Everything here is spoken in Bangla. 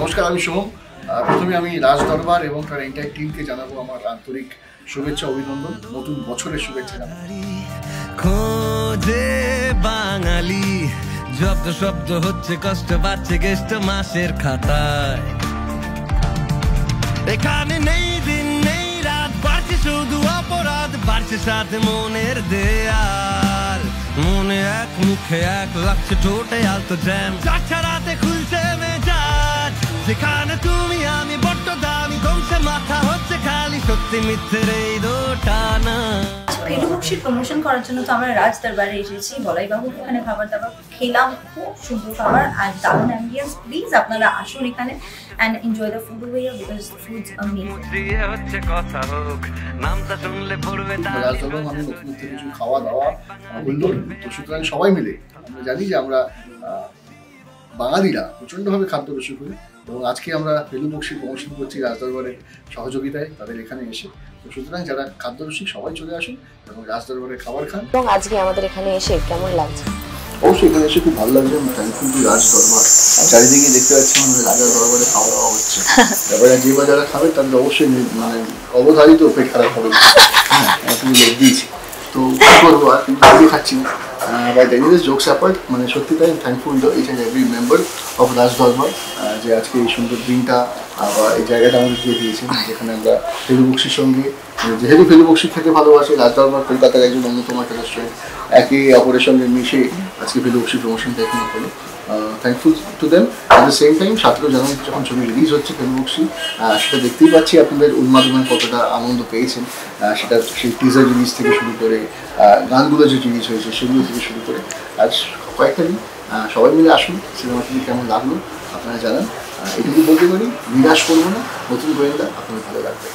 নমস্কার, আমি সোহম। প্রথমে আমি রাজ দরবার এবং তার এন্টায়ার টিমকে জানাবো আমার আন্তরিক শুভেচ্ছা, অভিনন্দন, নতুন বছরের শুভেচ্ছা জানাবো। খোঁজে বাঙালি শব্দ শব্দ হচ্ছে, কষ্ট পাচ্ছে গেষ্ট মাসের খাতায়। এখানে নেই দিন নেই রাত, বাড়ছে শুধু অপরাধ, বাড়ছে সাথে মনের দেয়াল। মনে এক মুখে এক, লাগছে ঠোঁটে আলতো জ্যাম, ছাড়াতে খুলছে মেজাজ। যেখানে তুমি আমি বড্ড দামি, কমছে মাথা হচ্ছে খালি, সত্যি মিথ্যের এই দোটানা। ফেলুবক্সির প্রমোশন করার জন্য তো আমরা রাজ দরবারে এসেছি, বলাই বাবু এখানে খাবার দাবার খেলাম, খুব সুন্দর খাবার আর দারুণ অ্যাম্বিয়েন্স। প্লিজ আপনারা আসুন এখানে and enjoy the food over here because the food's amazing. হচ্ছে কথা হোক, নামটা শুনলে পড়বে রাজ দরবার মানে নতুন কিছু খাওয়া দাওয়া হলো, তো সুতরাং সবাই মিলে আমরা জানি যে আমরা বাঙালিরা প্রচণ্ডভাবে খাদ্য রসিক হই এবং আজকে আমরা ফেলুবক্সির প্রমোশন করছি রাজ দরবারের সহযোগিতায় তাদের এখানে এসে। তো সুতরাং যারা খাদ্য রসিক সবাই চলে আসুন এবং রাজ দরবারের খাবার খান। এবং আজকে আমাদের এখানে এসে কেমন লাগছে? অবশ্যই এখানে এসে খুব ভালো লাগছে। থ্যাঙ্কফুল টু রাজ দরবার। চারিদিকে দেখতে পাচ্ছি রাজা দরবারে খাওয়া দাওয়া হচ্ছে। এবারে যে বা যারা খাবে তাদের অবশ্যই মানে অবধারিত পেট খারাপ হবে। হ্যাঁ, তুমি লোক দিয়েছি, তো কী করবো আর, কিন্তু আজকে খাচ্ছি না। বাট এনিওয়েজ জোকস অ্যাপার্ট, মানে সত্যি তাই thankful each and every member of Raj Darbar যে আজকে এই সুন্দর দিনটা বা এই জায়গাটা আমাদের দিয়ে দিয়েছেন, যেখানে আমরা ফেলুবক্সির সঙ্গে, যেহেতু ফেলুবক্সি খেতে ভালোবাসে, রাজ দরবার কলকাতার একজন অন্যতম একটা রেস্টুরেন্ট, একে অপরের সঙ্গে মিশে আজকে ফেলুবক্সি প্রমোশনটা এখানে হলো। Thankful to them. At the same time 17 জানুয়ারি যখন ছবি রিলিজ হচ্ছে ফেলুবক্সি, সেটা দেখতেই পাচ্ছি আপনাদের উন্মাদনায় কতটা আনন্দ পেয়েছেন। সেটা সেই টিজার রিলিজ থেকে শুরু করে গানগুলো যে রিলিজ হয়েছে সেগুলো থেকে শুরু করে আজ কয়েকটা দিন সবাই মিলে আসুন, সিনেমাটি কেমন লাগলো আপনারা জানান। এটুকু বলতে পারি, নিরাশ করবো না, নতুন গোয়েন্দা আপনাদের ভালো লাগবে।